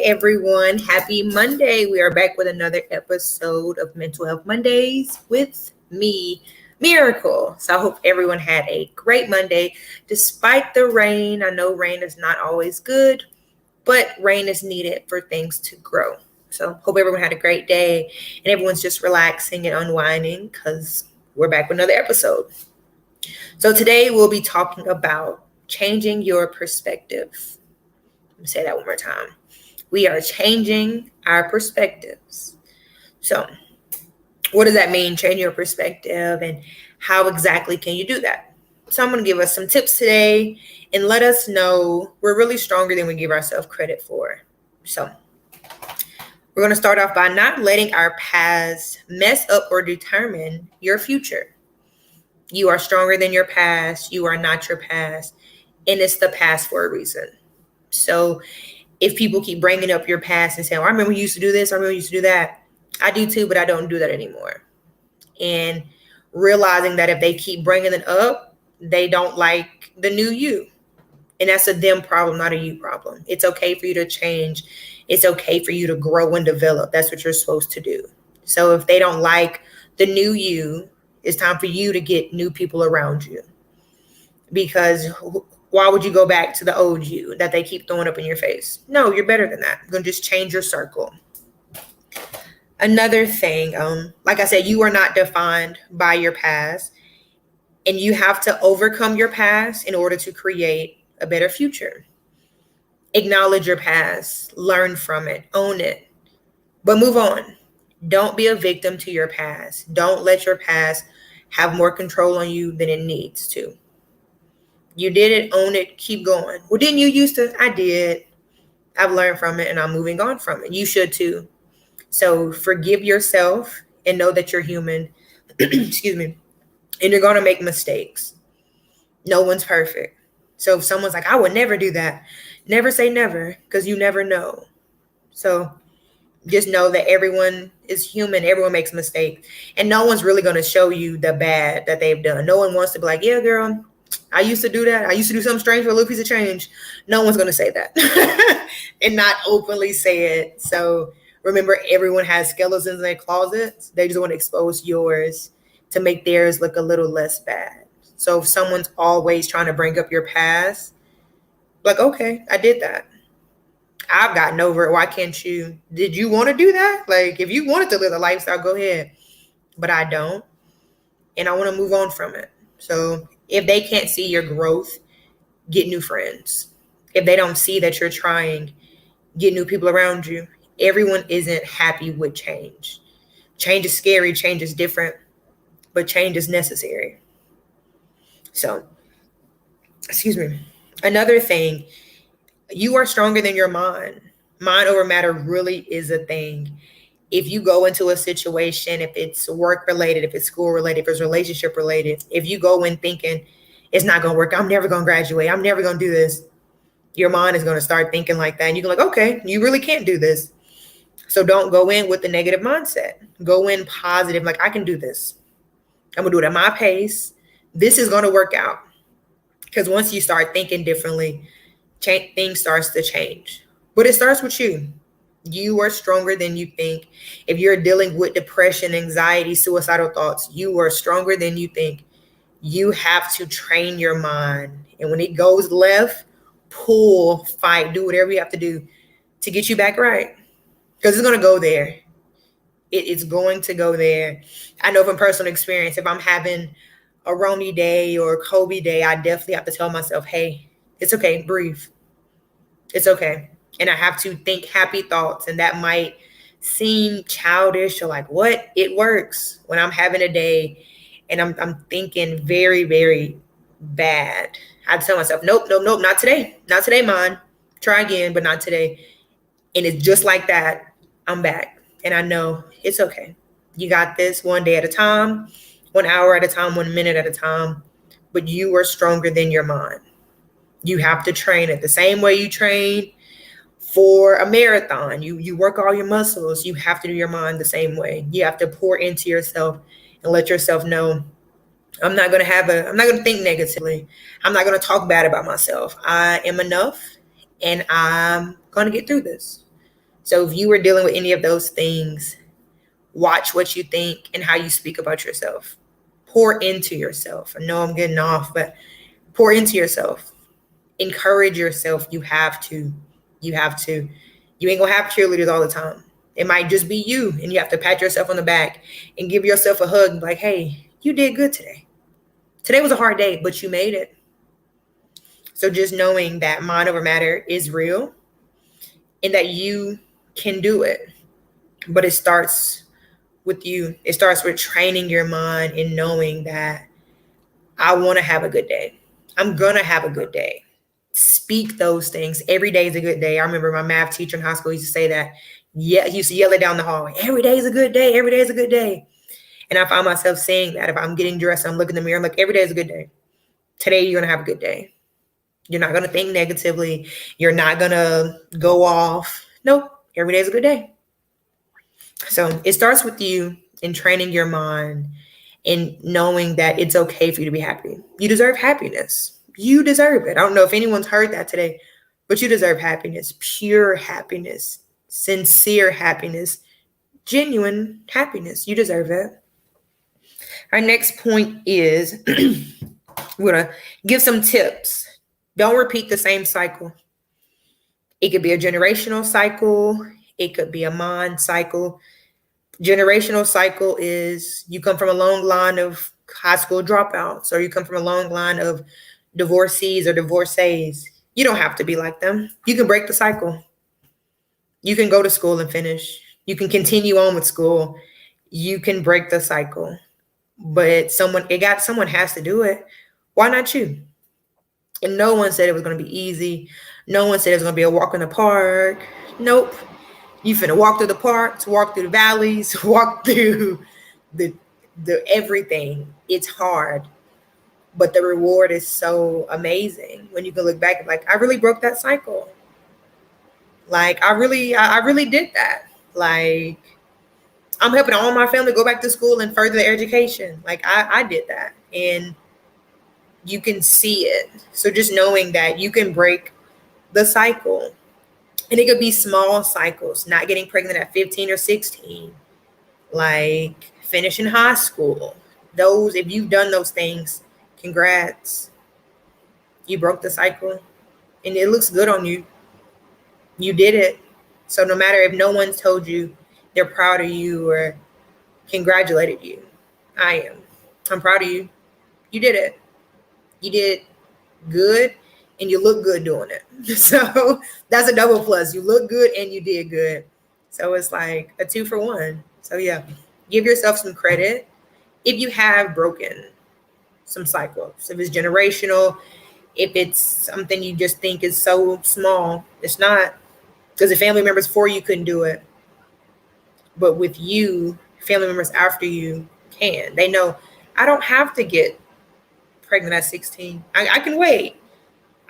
everyone. Happy Monday. We are back with another episode of Mental Health Mondays with me, Miracle. So I hope everyone had a great Monday despite the rain. I know rain is not always good, but rain is needed for things to grow. So hope everyone had a great day and everyone's just relaxing and unwinding because we're back with another episode. So today we'll be talking about changing your perspective. Let me say that one more time. We are changing our perspectives. So, what does that mean, change your perspective, and how exactly can you do that? So, I'm going to give us some tips today and let us know we're really stronger than we give ourselves credit for. So, we're going to start off by not letting our past mess up or determine your future. You are stronger than your past. You are not your past. And it's the past for a reason. So, if people keep bringing up your past and saying, I remember you used to do this, I remember you used to do that. I do too, but I don't do that anymore. And realizing that if they keep bringing it up, they don't like the new you. And that's a them problem, not a you problem. It's okay for you to change. It's okay for you to grow and develop. That's what you're supposed to do. So if they don't like the new you, it's time for you to get new people around you. Because why would you go back to the old you that they keep throwing up in your face? No, you're better than that. You're going to just change your circle. Another thing, like I said, you are not defined by your past, and you have to overcome your past in order to create a better future. Acknowledge your past, learn from it, own it, but move on. Don't be a victim to your past. Don't let your past have more control on you than it needs to. You did it, own it, keep going. Well, didn't you used to? I did. I've learned from it and I'm moving on from it. You should too. So forgive yourself and know that you're human. Excuse me. And you're going to make mistakes. No one's perfect. So if someone's like, I would never do that, never say never, because you never know. So just know that everyone is human. Everyone makes mistakes. And no one's really going to show you the bad that they've done. No one wants to be like, yeah, girl, I used to do that. I used to do something strange for a little piece of change. No one's going to say that and not openly say it. So remember, everyone has skeletons in their closets. They just want to expose yours to make theirs look a little less bad. So if someone's always trying to bring up your past, like, okay, I did that. I've gotten over it. Why can't you? Did you want to do that? Like, if you wanted to live a lifestyle, go ahead. But I don't. And I want to move on from it. So if they can't see your growth, get new friends. If they don't see that you're trying, get new people around you. Everyone isn't happy with change. Change is scary. Change is different. But change is necessary. So, excuse me. Another thing, you are stronger than your mind. Mind over matter really is a thing. If you go into a situation, if it's work related, if it's school related, if it's relationship related, if you go in thinking it's not going to work, I'm never going to graduate, I'm never going to do this, your mind is going to start thinking like that. And you can like, okay, you really can't do this. So don't go in with the negative mindset. Go in positive, like I can do this. I'm going to do it at my pace. This is going to work out. Because once you start thinking differently, things starts to change. But it starts with you. You are stronger than you think. If you're dealing with depression, anxiety, suicidal thoughts, you are stronger than you think. You have to train your mind. And when it goes left, pull, fight, do whatever you have to do to get you back right. Because it's going to go there. It's going to go there. I know from personal experience, if I'm having a Romy day or a Kobe day, I definitely have to tell myself, hey, it's okay, breathe. It's okay. And I have to think happy thoughts. And that might seem childish or like, what? It works. When I'm having a day and I'm thinking very, very bad, I tell myself, nope, not today. Not today, man. Try again, but not today. And it's just like that. I'm back. And I know it's okay. You got this, one day at a time, 1 hour at a time, 1 minute at a time. But you are stronger than your mind. You have to train it the same way you train for a marathon. You work all your muscles. You have to do your mind the same way. You have to pour into yourself and let yourself know, I'm not going to think negatively. I'm not going to talk bad about myself. I am enough and I'm going to get through this. So if you were dealing with any of those things, watch what you think and how you speak about yourself. Pour into yourself. I know I'm getting off, but pour into yourself. Encourage yourself. You have to. You have to. You ain't gonna have cheerleaders all the time. It might just be you, and you have to pat yourself on the back and give yourself a hug, like, hey, you did good today. Today was a hard day, but you made it. So just knowing that mind over matter is real and that you can do it. But it starts with you. It starts with training your mind and knowing that I want to have a good day. I'm going to have a good day. Speak those things. Every day is a good day. I remember my math teacher in high school used to say that. Yeah, he used to yell it down the hallway. Every day is a good day. Every day is a good day. And I found myself saying that if I'm getting dressed, I'm looking in the mirror, I'm like, every day is a good day. Today, you're going to have a good day. You're not going to think negatively. You're not going to go off. Nope. Every day is a good day. So it starts with you in training your mind and knowing that it's okay for you to be happy. You deserve happiness. You deserve it. I don't know if anyone's heard that today, but you deserve happiness, pure happiness, sincere happiness, genuine happiness. You deserve it. Our next point is we're going to give some tips. Don't repeat the same cycle. It could be a generational cycle. It could be a mind cycle. Generational cycle is you come from a long line of high school dropouts, or you come from a long line of divorcees or divorcees. You don't have to be like them. You can break the cycle. You can go to school and finish. You can continue on with school. You can break the cycle. But someone has to do it. Why not you? And no one said it was going to be easy. No one said it was going to be a walk in the park. Nope. You finna walk through the parks, walk through the valleys, walk through the everything. It's hard, but the reward is so amazing when you can look back and like, I really broke that cycle. Like I really did that. Like I'm helping all my family go back to school and further their education. Like I did that, and you can see it. So just knowing that you can break the cycle. And it could be small cycles, not getting pregnant at 15 or 16, like finishing high school. Those, if you've done those things, congrats. You broke the cycle and it looks good on you. You did it. So no matter if no one's told you they're proud of you or congratulated you, I am. I'm proud of you. You did it. You did good. And you look good doing it. So that's a double plus. You look good and you did good. So it's like a 2 for 1. So yeah, give yourself some credit if you have broken some cycles. If it's generational, if it's something you just think is so small, it's not, because the family members before you couldn't do it. But with you, family members after you can. They know I don't have to get pregnant at 16. I can wait.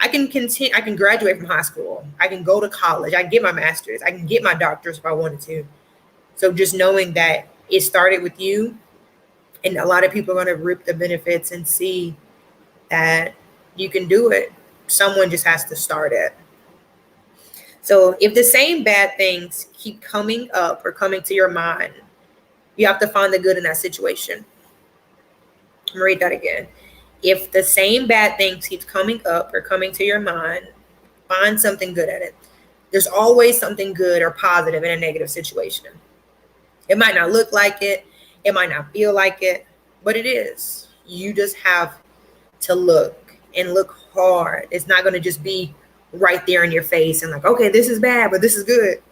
I can continue. I can graduate from high school. I can go to college. I can get my master's. I can get my doctorate if I wanted to. So just knowing that it started with you, and a lot of people are going to reap the benefits and see that you can do it. Someone just has to start it. So if the same bad things keep coming up or coming to your mind, you have to find the good in that situation. I'm going to read that again. If the same bad thing keeps coming up or coming to your mind, find something good at it. There's always something good or positive in a negative situation. It might not look like it. It might not feel like it, but it is. You just have to look and look hard. It's not going to just be right there in your face and like, okay, this is bad, but this is good.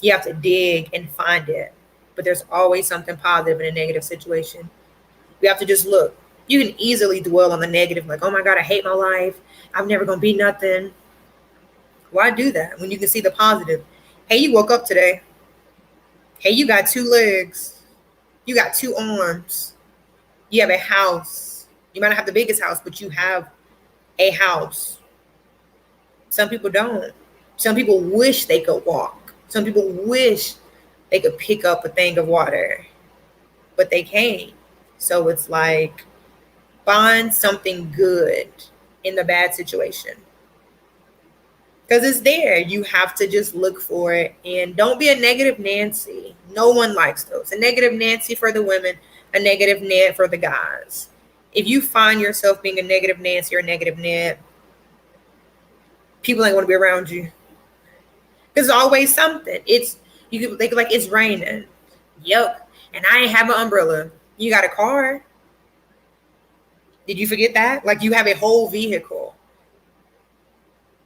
You have to dig and find it. But there's always something positive in a negative situation. You have to just look. You can easily dwell on the negative, like, oh my God, I hate my life. I'm never going to be nothing. Why do that when you can see the positive? Hey, you woke up today. Hey, you got 2 legs. You got 2 arms. You have a house. You might not have the biggest house, but you have a house. Some people don't. Some people wish they could walk. Some people wish they could pick up a thing of water, but they can't. So it's like, find something good in the bad situation. because it's there. You have to just look for it, and don't be a negative Nancy. No one likes those. A negative Nancy for the women, a negative Ned for the guys. If you find yourself being a negative Nancy or a negative Ned, people ain't want to be around you. There's always something. You could think like it's raining. Yep. And I ain't have an umbrella. You got a car. Did you forget that? Like you have a whole vehicle.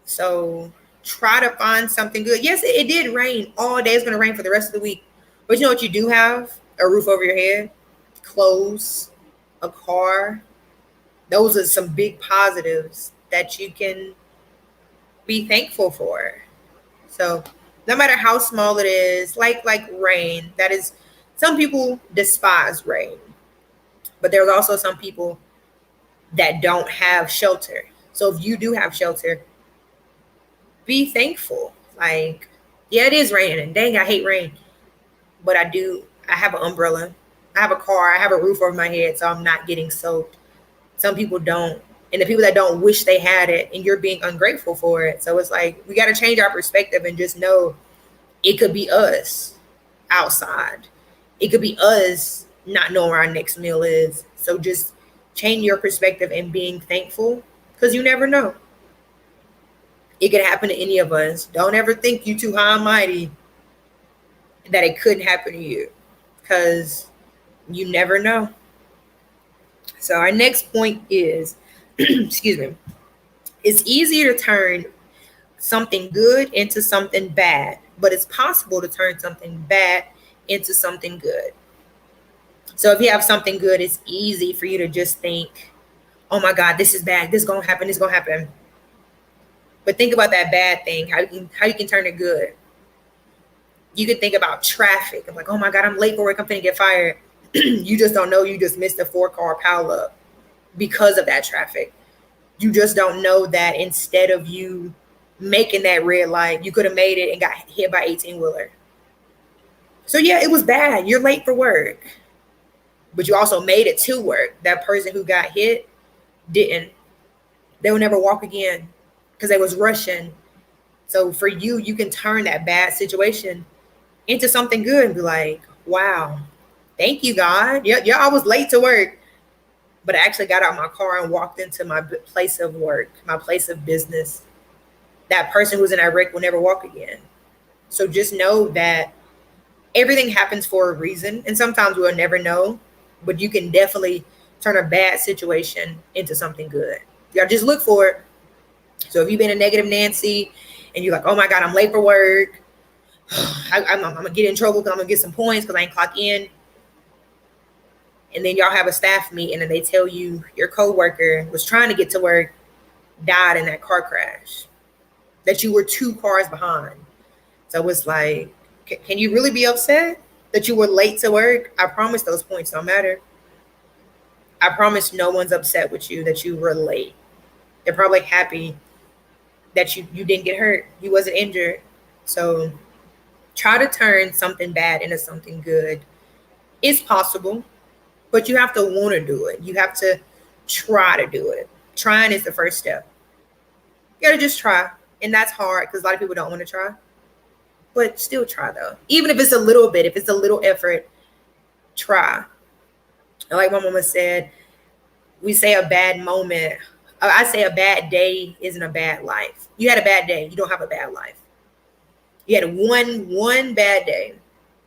So try to find something good. Yes, it did rain all day. It's going to rain for the rest of the week. But you know what you do have? A roof over your head, clothes, a car. Those are some big positives that you can be thankful for. So no matter how small it is, like rain, that is, some people despise rain. But there's also some people that don't have shelter. So if you do have shelter, be thankful. Like, yeah, it is raining, and dang, I hate rain. But I have an umbrella. I have a car. I have a roof over my head, so I'm not getting soaked. Some people don't. And the people that don't wish they had it, and you're being ungrateful for it. So it's like, we got to change our perspective and just know it could be us outside. It could be us not knowing where our next meal is. So just change your perspective and being thankful, because you never know. It could happen to any of us. Don't ever think you too high and mighty that it couldn't happen to you, because you never know. So our next point is, excuse me, it's easier to turn something good into something bad, but it's possible to turn something bad into something good. So if you have something good, it's easy for you to just think, oh my God, this is bad. This is going to happen. This is going to happen. But think about that bad thing, how you can turn it good. You could think about traffic. I'm like, oh my God, I'm late for work. I'm going to get fired. You just don't know. You just missed a 4-car pileup because of that traffic. You just don't know that instead of you making that red light, you could have made it and got hit by 18-wheeler. So yeah, it was bad. You're late for work. But you also made it to work. That person who got hit didn't. They will never walk again because they was rushing. So for you, you can turn that bad situation into something good and be like, wow, thank you, God. Yeah, I was late to work, but I actually got out of my car and walked into my place of work, my place of business. That person who's in that wreck will never walk again. So just know that everything happens for a reason, and sometimes we'll never know, but you can definitely turn a bad situation into something good. You gotta just look for it. So if you've been a negative Nancy and you're like, oh my God, I'm late for work, I'm gonna get in trouble because I'm gonna get some points because I ain't clock in. And then y'all have a staff meeting and they tell you your coworker was trying to get to work, died in that car crash, that you were 2 cars behind. So it's like, can you really be upset that you were late to work? I promise those points don't matter. I promise no one's upset with you that you were late. They're probably happy that you didn't get hurt. You wasn't injured. So try to turn something bad into something good. It's possible, but you have to want to do it. You have to try to do it. Trying is the first step. You got to just try. And that's hard because a lot of people don't want to try. But still try though. Even if it's a little bit, if it's a little effort, try. And like my mama said, we say a bad moment. I say a bad day isn't a bad life. You had a bad day. You don't have a bad life. You had one bad day,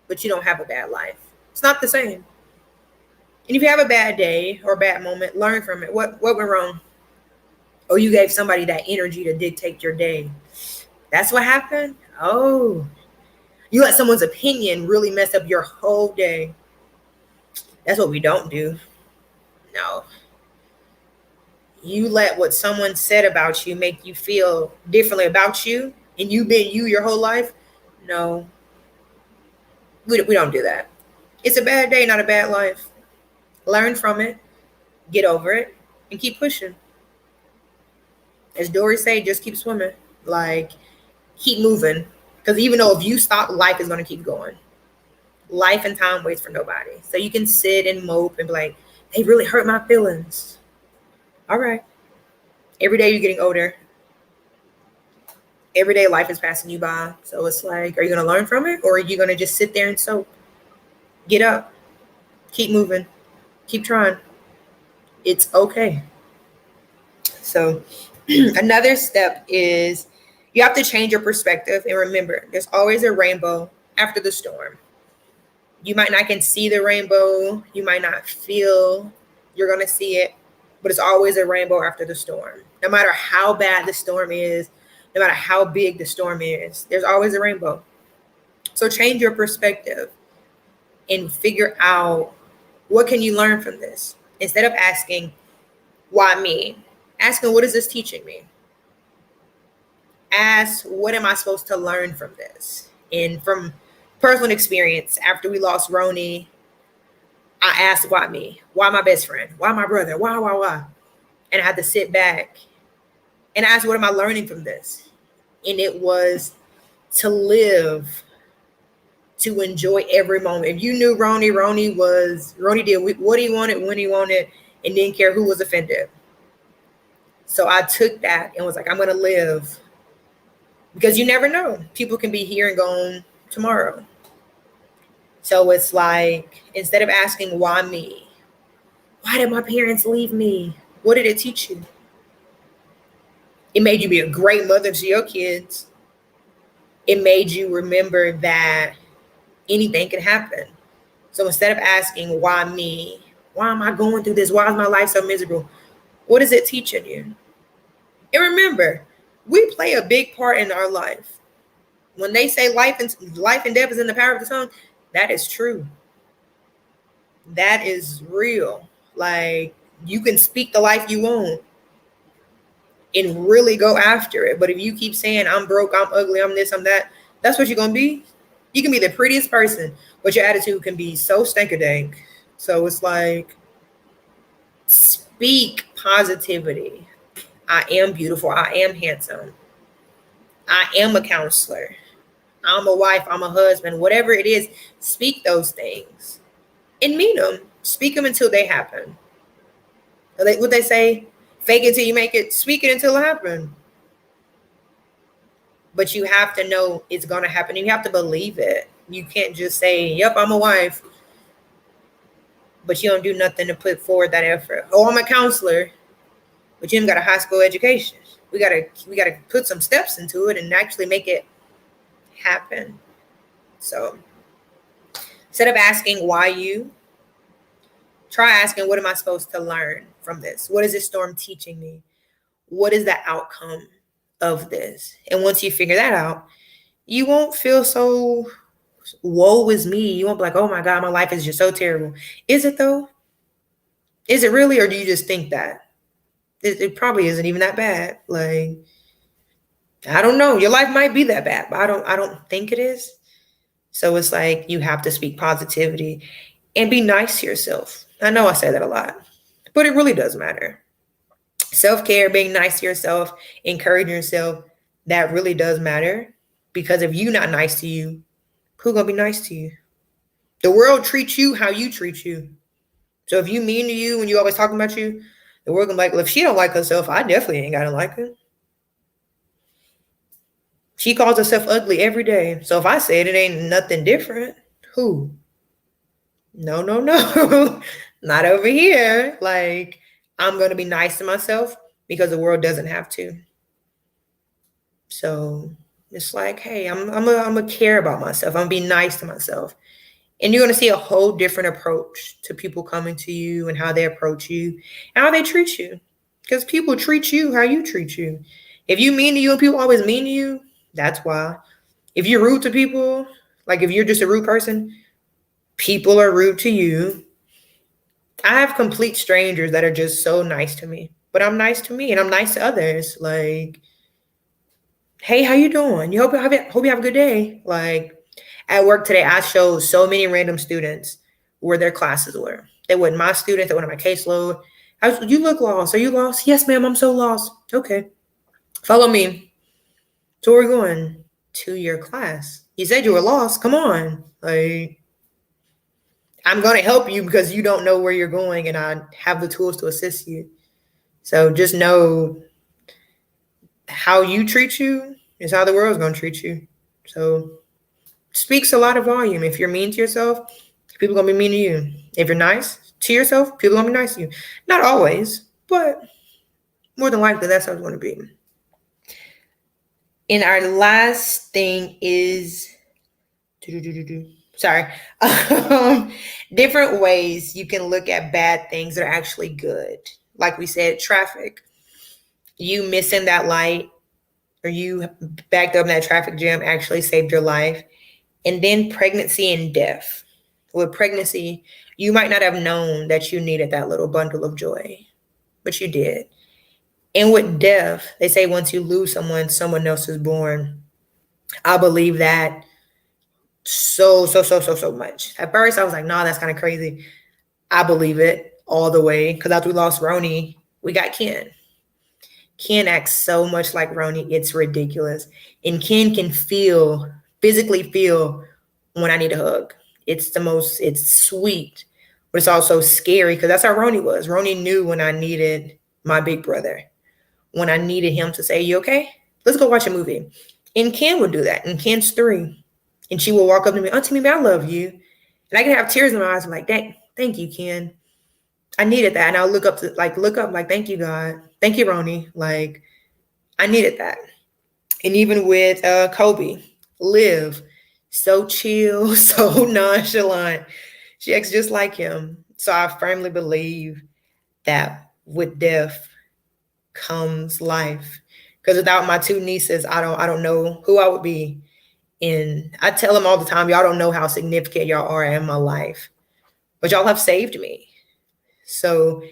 but you don't have a bad life. It's not the same. And if you have a bad day or a bad moment, learn from it. What went wrong? Oh, you gave somebody that energy to dictate your day. That's what happened? Oh, you let someone's opinion really mess up your whole day. That's what we don't do. No. You let what someone said about you make you feel differently about you, and you've been you your whole life. No, we don't do that. It's a bad day, not a bad life. Learn from it, get over it, and keep pushing. As Dory say, just keep swimming. Like, keep moving. Because even though if you stop, life is going to keep going. Life and time waits for nobody. So you can sit and mope and be like, they really hurt my feelings. All right. Every day you're getting older. Everyday life is passing you by. So it's like, are you going to learn from it, or are you going to just sit there and soak? Get up, keep moving, keep trying. It's okay. So another step is you have to change your perspective, and remember, there's always a rainbow after the storm. You might not can see the rainbow, you might not feel you're going to see it, but it's always a rainbow after the storm. No matter how bad the storm is, no matter how big the storm is, there's always a rainbow. So change your perspective and figure out, what can you learn from this? Instead of asking, why me? Asking, what is this teaching me? Ask, what am I supposed to learn from this? And from personal experience, after we lost Roni, I asked, why me? Why my best friend? Why my brother? Why? And I had to sit back and ask, what am I learning from this? And it was to live, to enjoy every moment. If you knew Roni did what he wanted, when he wanted, and didn't care who was offended. So I took that and was like, I'm going to live, because you never know. People can be here and gone tomorrow. So it's like, instead of asking, why me? Why did my parents leave me? What did it teach you? It made you be a great mother to your kids. It made you remember that anything can happen. So instead of asking, why me? Why am I going through this? Why is my life so miserable? What is it teaching you? And remember, we play a big part in our life. When they say life and death is in the power of the tongue, that is true. That is real. Like, you can speak the life you want and really go after it. But if you keep saying, I'm broke, I'm ugly, I'm this, I'm that, that's what you're going to be. You can be the prettiest person, but your attitude can be so stank-a-dank. So it's like, speak positivity. I am beautiful. I am handsome. I am a counselor. I'm a wife. I'm a husband. Whatever it is, speak those things and mean them. Speak them until they happen. What they say, fake it till you make it. Speak it until it happens. But you have to know it's going to happen. You have to believe it. You can't just say, yep, I'm a wife, but you don't do nothing to put forward that effort. Oh, I'm a counselor, but you haven't got a high school education. We gotta put some steps into it and actually make it happen. So instead of asking why you, try asking, what am I supposed to learn from this? What is this storm teaching me? What is the outcome of this? And once you figure that out, you won't feel so woe is me. You won't be like, oh my God, my life is just so terrible. Is it though? Is it really? Or do you just think that? It probably isn't even that bad. Like, I don't know. Your life might be that bad, but I don't think it is. So it's like, you have to speak positivity and be nice to yourself. I know I say that a lot, but it really does matter. Self-care, being nice to yourself, encouraging yourself, that really does matter. Because if you're not nice to you, who's going to be nice to you? The world treats you how you treat you. So if you mean to you when you always talking about you, the world gonna be like, well, if she don't like herself, I definitely ain't gotta like her. She calls herself ugly every day. So if I say it ain't nothing different. Who? No. Not over here. Like, I'm gonna be nice to myself because the world doesn't have to. So it's like, hey, I'm gonna care about myself. I'm gonna be nice to myself. And you're going to see a whole different approach to people coming to you and how they approach you and how they treat you. Because people treat you how you treat you. If you mean to you and people always mean to you, that's why. If you're rude to people, like if you're just a rude person, people are rude to you. I have complete strangers that are just so nice to me. But I'm nice to me and I'm nice to others. Like, hey, how you doing? Hope you have a good day. Like, at work today, I showed so many random students where their classes were. They weren't my students. They weren't on my caseload. You look lost. Are you lost? Yes, ma'am. I'm so lost. Okay. Follow me. So we're going to your class. You said you were lost. Come on. Like, I'm going to help you because you don't know where you're going and I have the tools to assist you. So just know how you treat you It's how the world's gonna treat you. So speaks a lot of volume. If you're mean to yourself, people gonna be mean to you. If you're nice to yourself, people gonna be nice to you. Not always, but more than likely that's how it's gonna be. And our last thing is sorry. Different ways you can look at bad things that are actually good. Like we said, traffic. You missing that light or you backed up in that traffic jam actually saved your life. And then pregnancy and death. With pregnancy, you might not have known that you needed that little bundle of joy, but you did. And with death, they say once you lose someone, someone else is born. I believe that so much. At first, I was like, nah, that's kind of crazy. I believe it all the way because after we lost Roni, we got Ken. Ken acts so much like Roni, it's ridiculous. And Ken can physically feel when I need a hug. It's sweet, but it's also scary because that's how Roni was. Roni knew when I needed my big brother, when I needed him to say, you okay? Let's go watch a movie. And Ken would do that. And Ken's 3. And she will walk up to me, Auntie Mimi, I love you. And I can have tears in my eyes. I'm like, thank you, Ken. I needed that. And I'll look up, thank you, God. Thank you, Roni. Like, I needed that. And even with Kobe, Liv, so chill, so nonchalant. She acts just like him. So I firmly believe that with death comes life. Because without my 2 nieces, I don't know who I would be. And I tell them all the time, y'all don't know how significant y'all are in my life, but y'all have saved me. So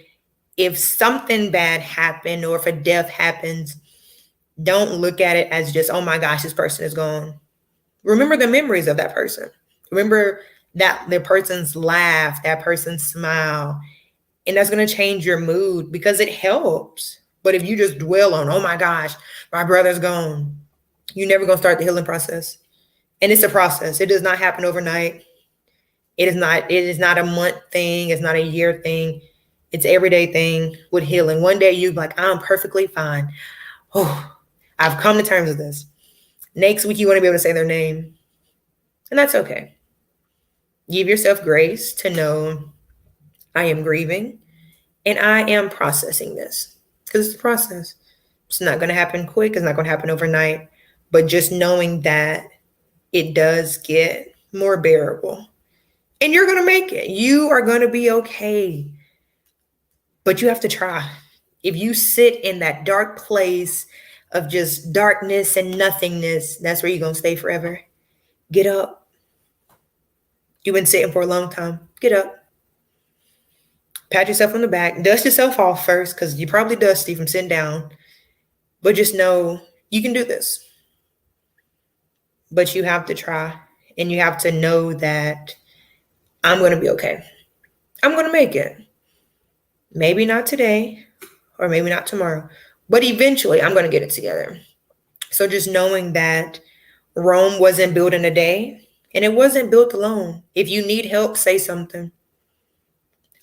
if something bad happened or if a death happens, don't look at it as just, oh my gosh, this person is gone. Remember the memories of that person. Remember that the person's laugh, that person's smile, and that's going to change your mood because it helps. But if you just dwell on, oh my gosh, my brother's gone, you're never going to start the healing process. And it's a process. It does not happen overnight. It is not a month thing. It's not a year thing. It's everyday thing with healing. One day you're like, I'm perfectly fine. Oh, I've come to terms with this. Next week, you want to be able to say their name. And that's okay. Give yourself grace to know I am grieving and I am processing this because it's a process. It's not going to happen quick. It's not going to happen overnight. But just knowing that it does get more bearable and you're going to make it. You are going to be okay. But you have to try. If you sit in that dark place of just darkness and nothingness, that's where you're going to stay forever. Get up. You've been sitting for a long time. Get up. Pat yourself on the back. Dust yourself off first because you're probably dusty from sitting down. But just know you can do this. But you have to try. And you have to know that I'm going to be okay. I'm going to make it. Maybe not today or maybe not tomorrow. But eventually I'm going to get it together. So just knowing that Rome wasn't built in a day and it wasn't built alone. If you need help, say something.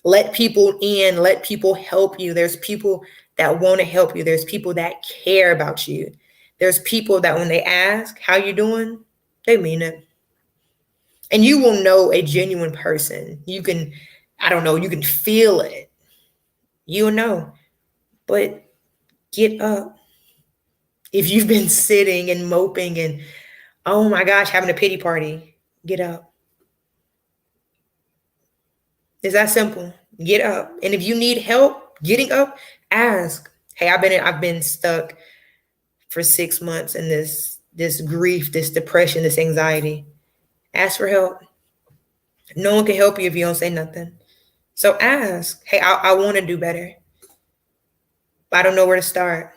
Let people in, let people help you. There's people that want to help you. There's people that care about you. There's people that when they ask, how you doing? They mean it. And you will know a genuine person. You can feel it. You'll know. But get up. If you've been sitting and moping and, oh my gosh, having a pity party, get up. It's that simple. Get up. And if you need help getting up, ask. Hey, I've been stuck for 6 months in this grief, this depression, this anxiety. Ask for help. No one can help you if you don't say nothing. So ask. Hey, I want to do better. I don't know where to start.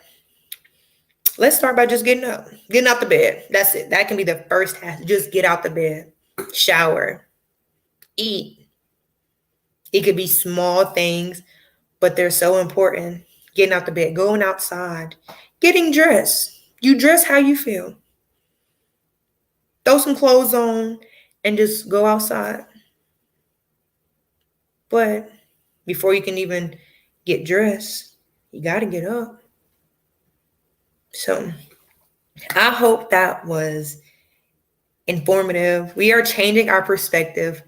Let's start by just getting up, getting out the bed. That's it. That can be the first task. Just get out the bed, shower, eat. It could be small things, but they're so important. Getting out the bed, going outside, getting dressed. You dress how you feel. Throw some clothes on and just go outside. But before you can even get dressed, you got to get up. So I hope that was informative. We are changing our perspective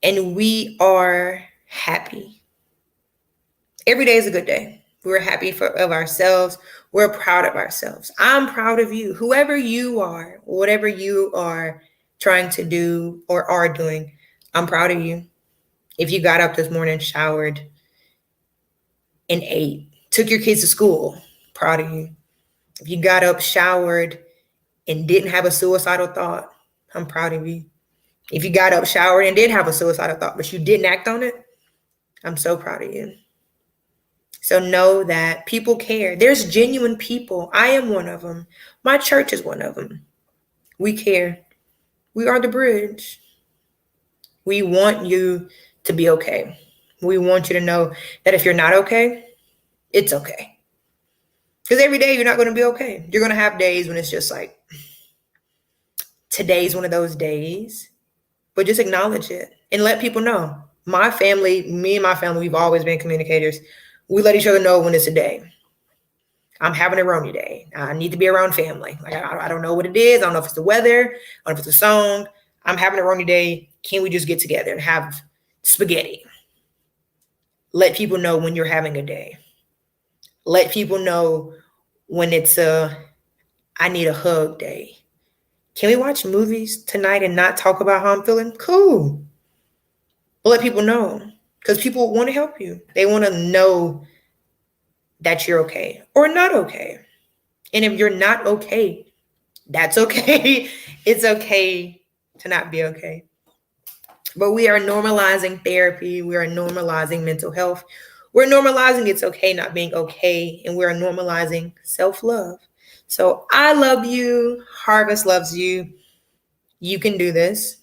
and we are happy. Every day is a good day. We're happy of ourselves. We're proud of ourselves. I'm proud of you. Whoever you are, whatever you are trying to do or are doing, I'm proud of you. If you got up this morning, showered, and ate, took your kids to school, proud of you. If you got up, showered, and didn't have a suicidal thought, I'm proud of you. If you got up, showered, and did have a suicidal thought, but you didn't act on it, I'm so proud of you. So know that people care. There's genuine people. I am one of them. My church is one of them. We care. We are the bridge. We want you to be okay. We want you to know that if you're not okay, it's okay. Because every day you're not going to be okay. You're going to have days when it's just like, today's one of those days. But just acknowledge it and let people know. My family, me and my family, we've always been communicators. We let each other know when it's a day. I'm having a Roni day. I need to be around family. Like I don't know what it is. I don't know if it's the weather. I don't know if it's a song. I'm having a Roni day. Can we just get together and have spaghetti? Let people know when you're having a day. Let people know when it's I need a hug day. Can we watch movies tonight and not talk about how I'm feeling? Cool. But let people know because people want to help you. They want to know that you're okay or not okay. And if you're not okay, that's okay. It's okay to not be okay. But we are normalizing therapy. We are normalizing mental health. We're normalizing it's okay not being okay. And we're normalizing self-love. So I love you. Harvest loves you. You can do this.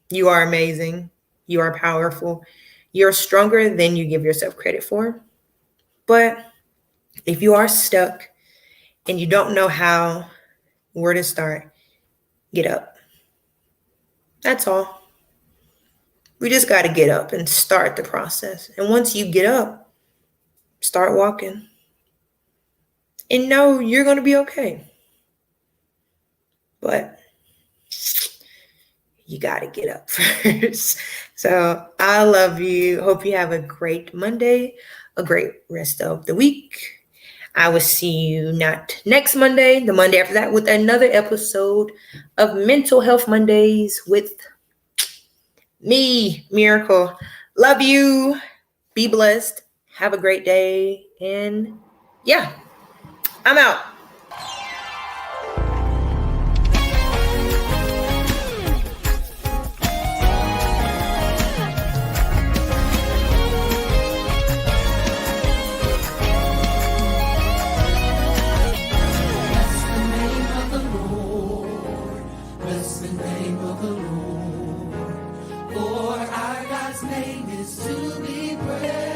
You are amazing. You are powerful. You're stronger than you give yourself credit for. But if you are stuck and you don't know where to start, get up. That's all. We just got to get up and start the process. And once you get up, start walking. And know you're going to be okay. But you got to get up first. So I love you. Hope you have a great Monday, a great rest of the week. I will see you not next Monday, the Monday after that, with another episode of Mental Health Mondays with me, Miracle. Love you. Be blessed. Have a great day. And yeah, I'm out. Name is to be praised.